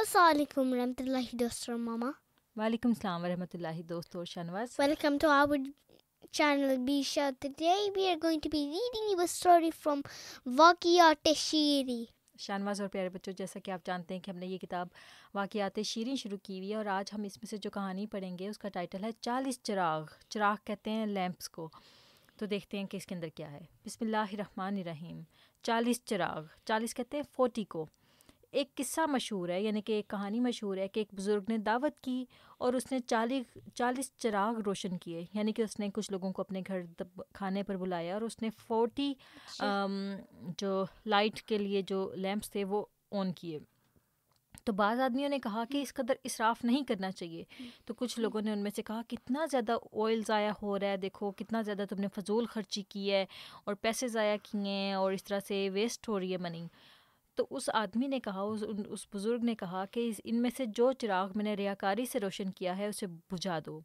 السلام علیکم ورحمۃ اللہ دوست اور ماما. وعلیکم السلام ورحمۃ اللہ دوست اور Shahnawaz. Welcome to our channel B Shah. Today we are going to be reading you a story from واقعات شیریں. شہنواز اور پیارے بچوں، جیسا کہ آپ جانتے ہیں کہ ہم نے یہ کتاب واقعات شیریں شروع کی ہوئی ہے، اور آج ہم اس میں سے جو کہانی پڑھیں گے اس کا ٹائٹل ہے 40 چراغ. چراغ کہتے ہیں لیمپس کو. تو دیکھتے ہیں کہ اس کے اندر کیا ہے. بسم اللہ الرحمن الرحیم. 40 چراغ. 40 کہتے ہیں 40 کو. ایک قصہ مشہور ہے، یعنی کہ ایک کہانی مشہور ہے کہ ایک بزرگ نے دعوت کی اور اس نے 40 چراغ روشن کیے، یعنی کہ اس نے کچھ لوگوں کو اپنے گھر کھانے پر بلایا اور اس نے 40 جو لائٹ کے لیے جو لیمپس تھے وہ آن کیے. تو بعض آدمیوں نے کہا کہ اس قدر اسراف نہیں کرنا چاہیے. تو کچھ لوگوں نے ان میں سے کہا کتنا زیادہ آئل ضائع ہو رہا ہے، دیکھو کتنا زیادہ تم نے فضول خرچی کی ہے اور پیسے ضائع کیے ہیں اور اس طرح سے ویسٹ ہو رہی ہے منی. تو اس آدمی نے کہا، اس بزرگ نے کہا کہ ان میں سے جو چراغ میں نے ریاکاری سے روشن کیا ہے اسے بجھا دو.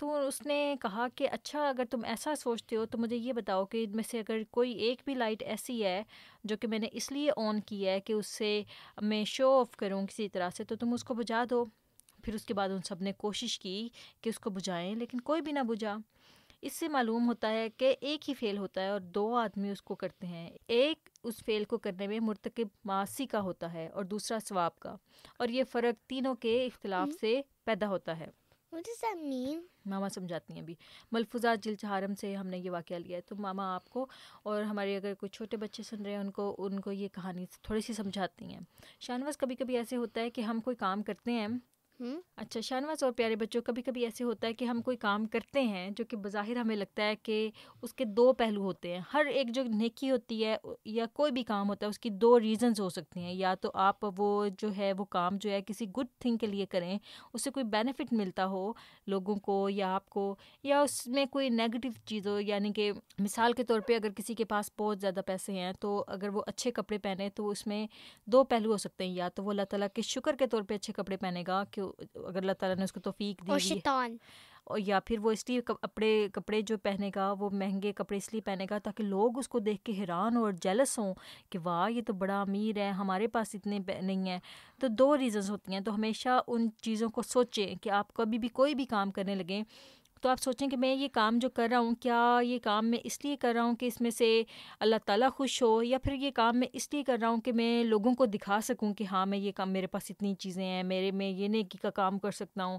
تو اس نے کہا کہ اچھا اگر تم ایسا سوچتے ہو تو مجھے یہ بتاؤ کہ ان میں سے اگر کوئی ایک بھی لائٹ ایسی ہے جو کہ میں نے اس لیے آن کی ہے کہ اس سے میں شو آف کروں کسی طرح سے، تو تم اس کو بجھا دو. پھر اس کے بعد ان سب نے کوشش کی کہ اس کو بجھائیں، لیکن کوئی بھی نہ بجھا. اس سے معلوم ہوتا ہے کہ ایک ہی فعل ہوتا ہے اور دو آدمی اس کو کرتے ہیں. ایک اس فعل کو کرنے میں مرتکب معاصی کا ہوتا ہے اور دوسرا ثواب کا، اور یہ فرق تینوں کے اختلاف سے پیدا ہوتا ہے. What does that mean? ماما سمجھاتی ہیں. ابھی ملفوظات جلد حرم سے ہم نے یہ واقعہ لیا ہے، تو ماما آپ کو اور ہمارے اگر کوئی چھوٹے بچے سن رہے ہیں ان کو یہ کہانی تھوڑی سی سمجھاتی ہیں. شہنواز کبھی کبھی ایسے ہوتا ہے کہ ہم کوئی کام کرتے ہیں. اچھا شہنواز اور پیارے بچوں، کبھی کبھی ایسے ہوتا ہے کہ ہم کوئی کام کرتے ہیں جو کہ بظاہر ہمیں لگتا ہے کہ اس کے دو پہلو ہوتے ہیں. ہر ایک جو نیکی ہوتی ہے یا کوئی بھی کام ہوتا ہے اس کی دو ریزنز ہو سکتی ہیں. یا تو آپ وہ جو ہے وہ کام جو ہے کسی گڈ تھنگ کے لیے کریں، اس سے کوئی بینیفٹ ملتا ہو لوگوں کو یا آپ کو، یا اس میں کوئی نیگیٹو چیز ہو. یعنی کہ مثال کے طور پہ اگر کسی کے پاس بہت زیادہ پیسے ہیں تو اگر وہ اچھے کپڑے پہنے تو اس میں دو پہلو ہو سکتے ہیں. یا تو وہ اللہ تعالیٰ کے شکر کے طور پہ اچھے کپڑے پہنے گا کہ اگر اللہ تعالیٰ نے اس کو توفیق دی شیطان، اور یا پھر وہ اس لیے کپڑے جو پہنے گا وہ مہنگے کپڑے اس لیے پہنے گا تاکہ لوگ اس کو دیکھ کے حیران اور جیلس ہوں کہ واہ یہ تو بڑا امیر ہے، ہمارے پاس اتنے نہیں ہیں. تو دو ریزنز ہوتی ہیں. تو ہمیشہ ان چیزوں کو سوچیں کہ آپ کبھی بھی کوئی بھی کام کرنے لگیں تو آپ سوچیں کہ میں یہ کام جو کر رہا ہوں کیا یہ کام میں اس لیے کر رہا ہوں کہ اس میں سے اللہ تعالیٰ خوش ہو، یا پھر یہ کام میں اس لیے کر رہا ہوں کہ میں لوگوں کو دکھا سکوں کہ ہاں میں یہ کام، میرے پاس اتنی چیزیں ہیں، میں یہ نیکی کا کام کر سکتا ہوں.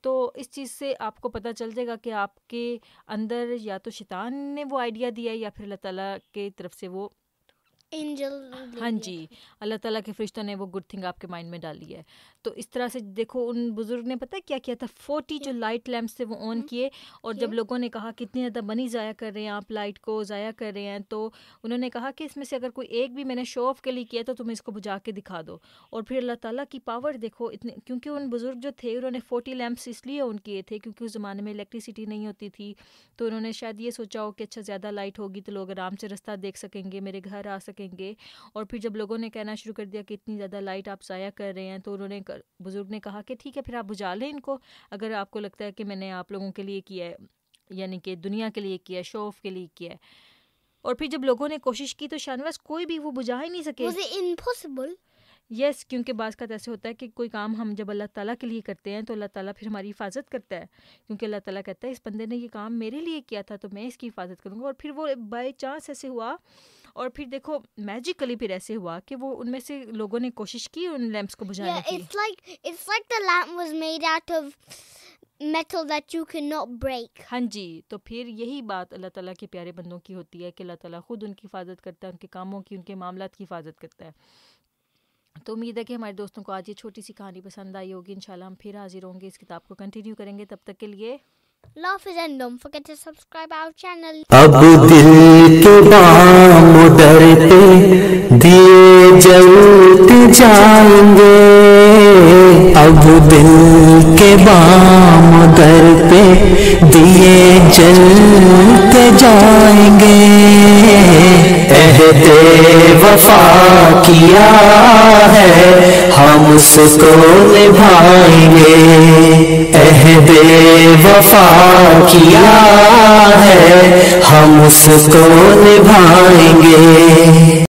تو اس چیز سے آپ کو پتہ چل جائے گا کہ آپ کے اندر یا تو شیطان نے وہ آئیڈیا دیا ہے یا پھر اللہ تعالیٰ کی طرف سے وہ اینجل. ہاں جی، اللہ تعالیٰ کے فرشتوں نے وہ گڈ تھنگ آپ کے مائنڈ میں ڈالی ہے. تو اس طرح سے دیکھو ان بزرگ نے پتہ کیا کیا تھا، 40 جو لائٹ لیمپس تھے وہ آن کیے. اور جب لوگوں نے کہا کتنی زیادہ منی ضائع کر رہے ہیں آپ، لائٹ کو ضائع کر رہے ہیں، تو انہوں نے کہا کہ اس میں سے اگر کوئی ایک بھی میں نے شو آف کے لیے کیا تو تم اس کو بجھا کے دکھا دو. اور پھر اللہ تعالیٰ کی پاور دیکھو اتنے، کیونکہ ان بزرگ جو تھے انہوں نے 40 لیمپس اس لیے آن کیے تھے کیونکہ اس زمانے میں الیکٹریسٹی نہیں ہوتی تھی. تو انہوں نے شاید یہ سوچا ہو کہ اچھا زیادہ لائٹ ہوگی تو لوگ آرام سے رستہ دیکھ سکیں گے، میرے گھر آ سکیں گے. اور پھر جب لوگوں نے کہنا شروع کر دیا کہ اتنی زیادہ لائٹ آپ ضائع کر رہے ہیں تو انہوں نے بزرگ نے کہا کہ ٹھیک ہے پھر آپ بجھا لیں ان کو، اگر آپ کو لگتا ہے کہ میں نے آپ لوگوں کے لیے کیا ہے، یعنی کہ دنیا کے لیے کیا ہے، شو آف کے لیے کیا ہے. اور پھر جب لوگوں نے کوشش کی تو شہنواز کوئی بھی وہ بجھا ہی نہیں سکے. Was it impossible? یس، کیونکہ بعض کا ایسے ہوتا ہے کہ کوئی کام ہم جب اللہ تعالیٰ کے لیے کرتے ہیں تو اللہ تعالیٰ پھر ہماری حفاظت کرتا ہے، کیونکہ اللہ تعالیٰ کہتا ہے اس بندے نے یہ کام میرے لیے کیا تھا تو میں اس کی حفاظت کروں گا. اور پھر وہ بائی چانس ایسے ہوا، اور پھر دیکھو میجیکلی پھر ایسے ہوا کہ وہ ان میں سے لوگوں نے کوشش کی ان لیمپس کو بجھانے کی. It's like the lamp was made out of metal that you cannot break. ہاں جی، تو پھر یہی بات اللہ تعالیٰ کے پیارے بندوں کی ہوتی ہے کہ اللہ تعالیٰ خود ان کی حفاظت کرتا ہے، ان کے کاموں کی، ان کے معاملات کی حفاظت کرتا ہے. تو امید ہے کہ ہمارے دوستوں کو آج یہ چھوٹی سی کہانی پسند آئی ہوگی. انشاءاللہ ہم پھر حاضر ہوں گے، اس کتاب کو کنٹینیو کریں گے. تب تک کے لیے اللہ حافظ and don't forget to subscribe our channel. اب دل کے بام در پہ دیے جلتے جائیں گے، اب دل کے بام در پہ دیے جلتے جائیں گے. عہد وفا کیا ہے ہم اس کو نبھائیں گے، عہد وفا کیا ہے ہم اس کو نبھائیں گے.